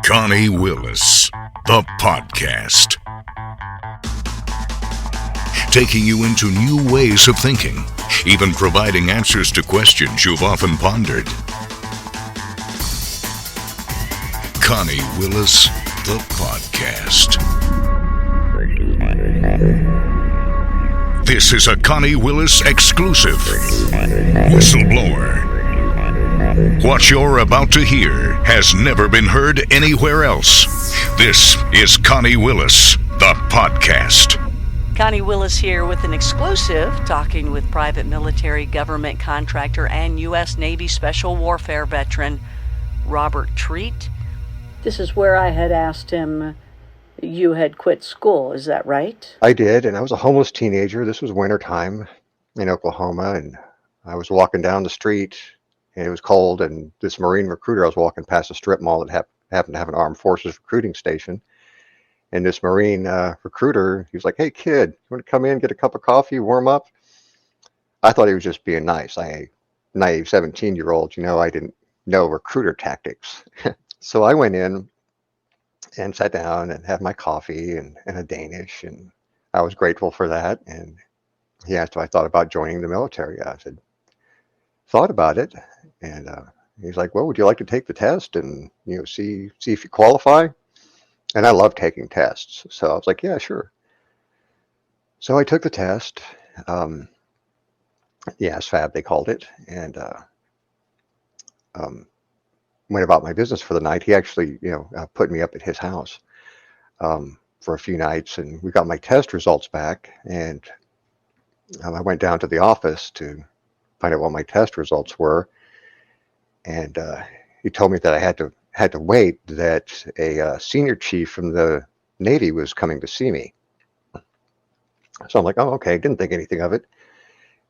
Connie Willis, the podcast. Taking you into new ways of thinking, even providing answers to questions you've often pondered. Connie Willis, the podcast. This is a Connie Willis exclusive. Whistleblower. What you're about to hear has never been heard anywhere else. This is Connie Willis, the podcast. Connie Willis here with an exclusive, talking with private military government contractor and U.S. Navy Special Warfare veteran Robert Treat. This is where I had asked him, you had quit school, is that right? I did, and I was a homeless teenager. This was wintertime in Oklahoma, and I was walking down the street, and it was cold, and this Marine recruiter, I was walking past a strip mall that happened to have an armed forces recruiting station. And this Marine recruiter, he was like, "Hey, kid, you want to come in, get a cup of coffee, warm up?" I thought he was just being nice. Naive 17-year-old, I didn't know recruiter tactics. So I went in and sat down and had my coffee and a Danish, and I was grateful for that. And he asked if I thought about joining the military. I said, thought about it. And he's like, "Well, would you like to take the test and see if you qualify?" And I love taking tests, so I was like, "Yeah, sure." So I took the test, the ASVAB they called it, and went about my business for the night. He actually, put me up at his house for a few nights, and we got my test results back. And I went down to the office to find out what my test results were. And he told me that I had to wait, that a senior chief from the Navy was coming to see me. So I'm like, "Oh, okay." Didn't think anything of it.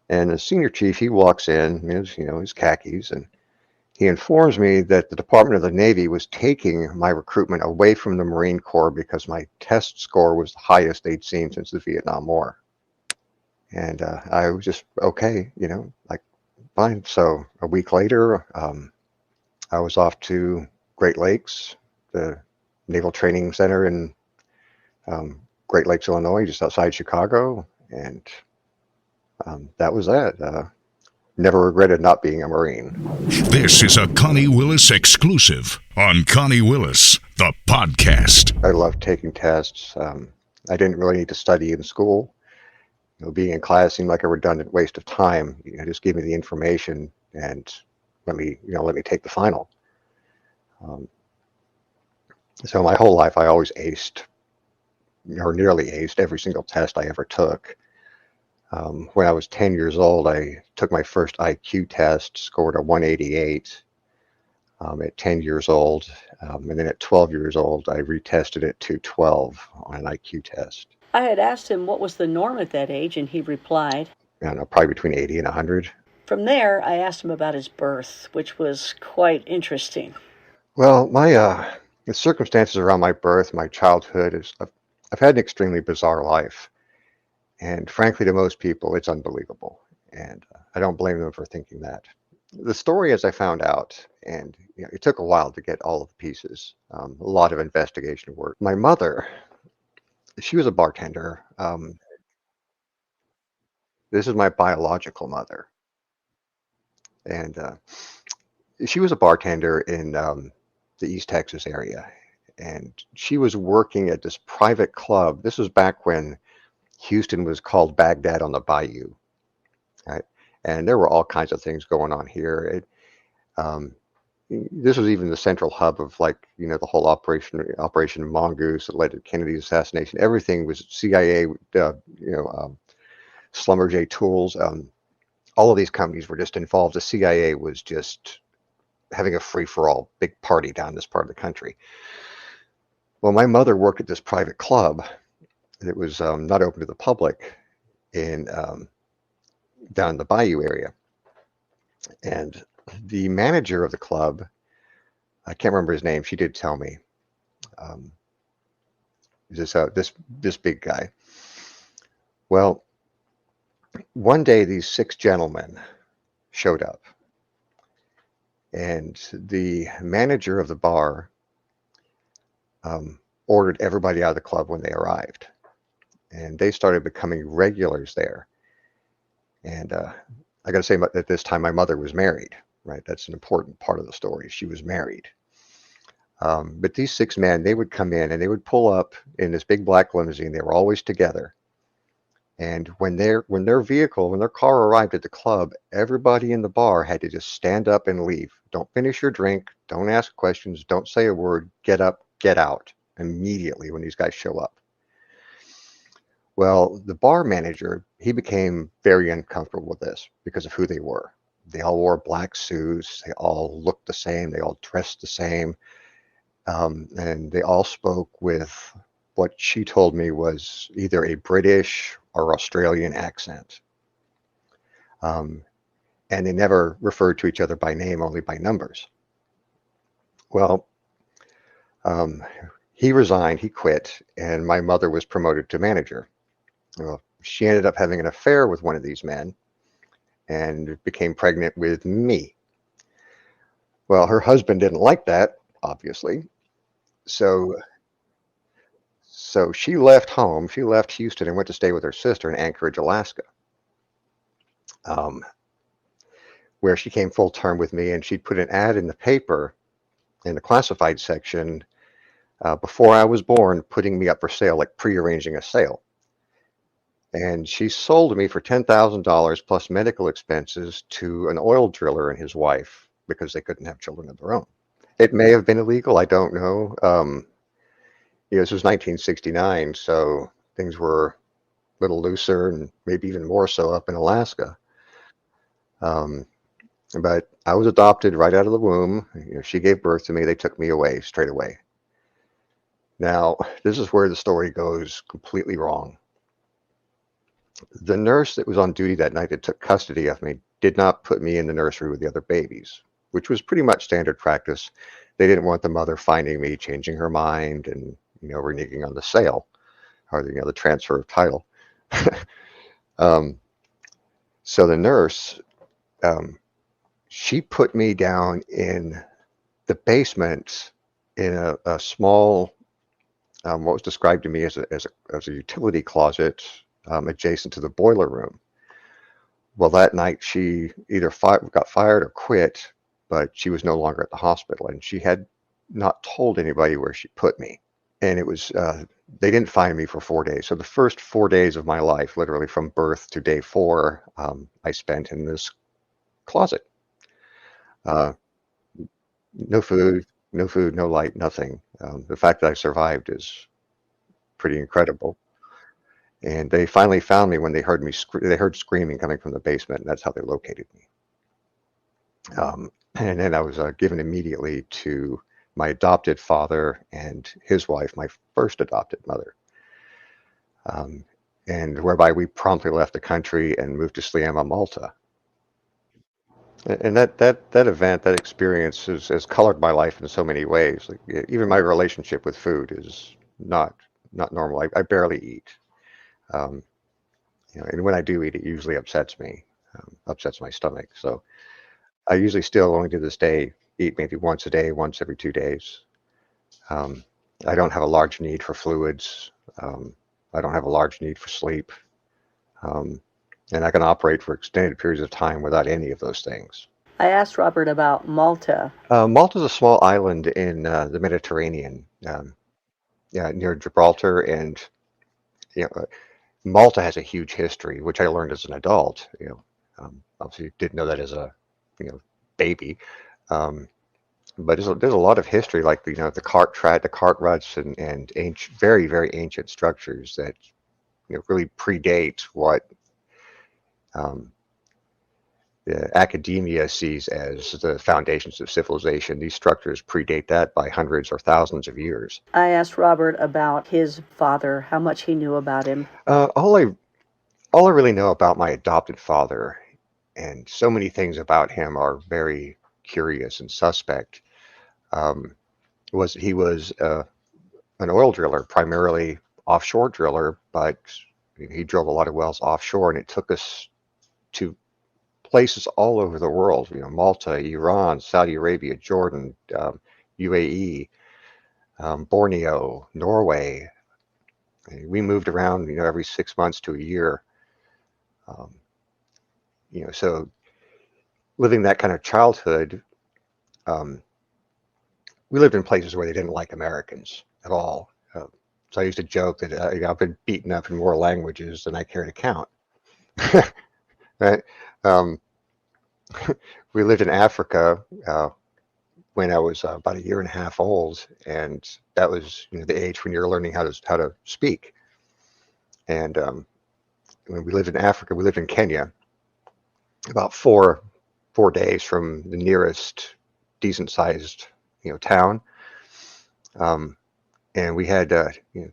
And the senior chief, he walks in, his khakis, and he informs me that the Department of the Navy was taking my recruitment away from the Marine Corps because my test score was the highest they'd seen since the Vietnam War. And I was just, okay, like, fine. So a week later, I was off to Great Lakes, the Naval Training Center in Great Lakes, Illinois, just outside Chicago. And that was that. Never regretted not being a Marine. This is a Connie Willis exclusive on Connie Willis, the podcast. I loved taking tests. I didn't really need to study in school. Being in class seemed like a redundant waste of time. Just give me the information and let me take the final. So my whole life, I always aced, or nearly aced, every single test I ever took. When I was 10 years old, I took my first IQ test, scored a 188 at 10 years old. And then at 12 years old, I retested it to 12 on an IQ test. I had asked him what was the norm at that age, and he replied, I don't know, probably between 80 and 100. From there, I asked him about his birth, which was quite interesting. Well, the circumstances around my birth, my childhood, I've had an extremely bizarre life. And frankly, to most people, it's unbelievable. And I don't blame them for thinking that. The story, as I found out, and it took a while to get all of the pieces, a lot of investigation work. My mother, she was a bartender. This is my biological mother. And she was a bartender in the East Texas area. And she was working at this private club. This was back when Houston was called Baghdad on the Bayou, right? And there were all kinds of things going on here. This was even the central hub of, the whole Operation Mongoose that led to Kennedy's assassination. Everything was CIA, Schlumberger tools. All of these companies were just involved. The CIA was just having a free-for-all big party down this part of the country. Well, my mother worked at this private club that was not open to the public down in the Bayou area. And the manager of the club, I can't remember his name, she did tell me, this big guy. Well, one day these 6 gentlemen showed up, and the manager of the bar ordered everybody out of the club when they arrived. And they started becoming regulars there. And I got to say, at this time, my mother was married, right? That's an important part of the story. She was married. But these 6 men, they would come in and they would pull up in this big black limousine. They were always together. And when their car arrived at the club, everybody in the bar had to just stand up and leave. Don't finish your drink. Don't ask questions. Don't say a word. Get up, get out immediately when these guys show up. Well, the bar manager, he became very uncomfortable with this because of who they were. They all wore black suits. They all looked the same. They all dressed the same. And they all spoke with what she told me was either a British or Australian accent. And they never referred to each other by name, only by numbers. Well, he resigned, he quit, and my mother was promoted to manager. Well, she ended up having an affair with one of these men and became pregnant with me. Well, her husband didn't like that, obviously. So she left home. She left Houston and went to stay with her sister in Anchorage, Alaska, where she came full term with me. And she'd put an ad in the paper in the classified section before I was born, putting me up for sale, like prearranging a sale. And she sold me for $10,000 plus medical expenses to an oil driller and his wife because they couldn't have children of their own. It may have been illegal. I don't know. This was 1969, so things were a little looser and maybe even more so up in Alaska. But I was adopted right out of the womb. She gave birth to me. They took me away straight away. Now, this is where the story goes completely wrong. The nurse that was on duty that night that took custody of me did not put me in the nursery with the other babies, which was pretty much standard practice. They didn't want the mother finding me, changing her mind, and reneging on the sale or the transfer of title. So the nurse, she put me down in the basement in a small, what was described to me as a utility closet adjacent to the boiler room. Well, that night she either got fired or quit, but she was no longer at the hospital, and she had not told anybody where she put me. And it was, they didn't find me for 4 days. So the first 4 days of my life, literally from birth to day 4, I spent in this closet. No food, no light, nothing. The fact that I survived is pretty incredible. And they finally found me when they heard me. They heard screaming coming from the basement, and that's how they located me. And then I was given immediately to my adopted father and his wife, my first adopted mother, and whereby we promptly left the country and moved to Sliema, Malta. And that event, that experience, has colored my life in so many ways. Like, even my relationship with food is not normal. I barely eat. And when I do eat, it usually upsets me, upsets my stomach. So I usually still, only to this day, eat maybe once a day, once every 2 days. I don't have a large need for fluids. I don't have a large need for sleep. And I can operate for extended periods of time without any of those things. I asked Robert about Malta. Malta is a small island in the Mediterranean, near Gibraltar, and Malta has a huge history, which I learned as an adult. Obviously didn't know that as a baby, but there's a lot of history, like the cart ruts, and ancient, very very ancient structures that really predate what the academia sees as the foundations of civilization. These structures predate that by hundreds or thousands of years. I asked Robert about his father, how much he knew about him. All I really know about my adopted father, and so many things about him are very curious and suspect, was he was an oil driller, primarily offshore driller, but he drilled a lot of wells offshore, and it took us to places all over the world, Malta, Iran, Saudi Arabia, Jordan, UAE, Borneo, Norway. We moved around, every 6 months to a year. So living that kind of childhood, we lived in places where they didn't like Americans at all. So I used to joke that I've been beaten up in more languages than I care to count. Right? We lived in Africa when I was about a year and a half old, and that was the age when you're learning how to speak. And when we lived in Africa, we lived in Kenya, about four days from the nearest decent-sized town. And we had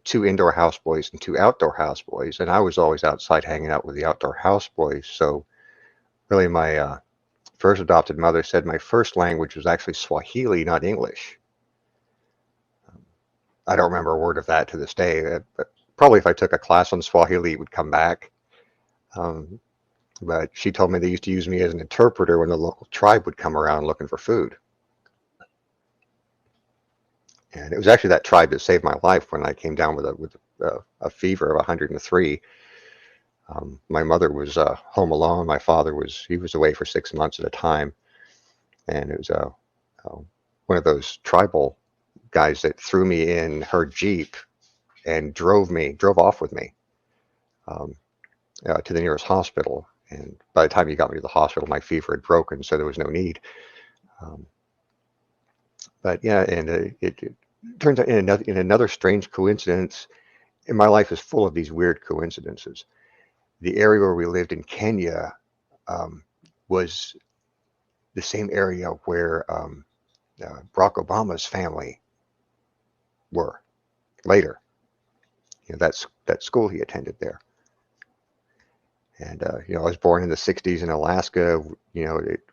2 indoor houseboys and 2 outdoor houseboys, and I was always outside hanging out with the outdoor houseboys. So really my first adopted mother said my first language was actually Swahili, not English. I don't remember a word of that to this day, but probably if I took a class on Swahili, it would come back. But she told me they used to use me as an interpreter when the local tribe would come around looking for food. And it was actually that tribe that saved my life when I came down with a fever of 103. My mother was home alone. My father was away for 6 months at a time, and it was one of those tribal guys that threw me in her Jeep and drove off with me to the nearest hospital. And by the time he got me to the hospital, my fever had broken, so there was no need. But yeah, and it turns out in another strange coincidence, and my life is full of these weird coincidences. The area where we lived in Kenya was the same area where Barack Obama's family were later. That school he attended there. And I was born in the '60s in Alaska.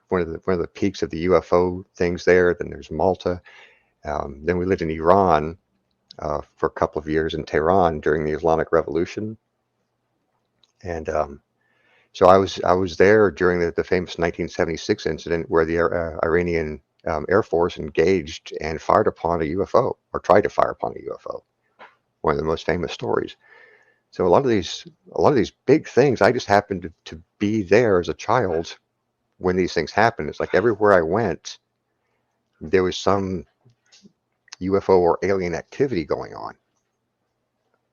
One of the peaks of the UFO things there. Then there's Malta. Then we lived in Iran for a couple of years, in Tehran during the Islamic Revolution. And so I was there during the famous 1976 incident where the Iranian Air Force engaged and fired upon a UFO, or tried to fire upon a UFO. One of the most famous stories. So a lot of these big things, I just happened to be there as a child when these things happened. It's like everywhere I went, there was some UFO or alien activity going on.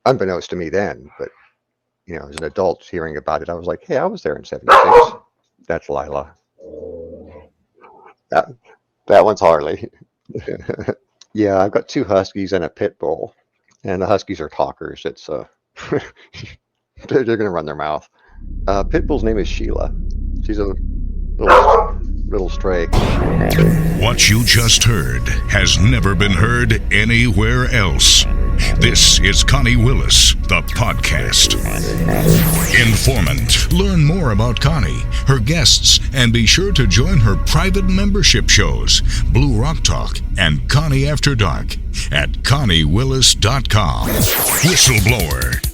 Unbeknownst to me then, but as an adult hearing about it, I was like, hey, I was there in '76. That's Lila. That one's Harley. Yeah, I've got 2 huskies and a pit bull, and the huskies are talkers. It's they're gonna run their mouth. Pit bull's name is Sheila. She's a little stray. What you just heard has never been heard anywhere else. This is Connie Willis, the podcast. Informant. Learn more about Connie, her guests, and be sure to join her private membership shows, Blue Rock Talk and Connie After Dark, at ConnieWillis.com. Whistleblower.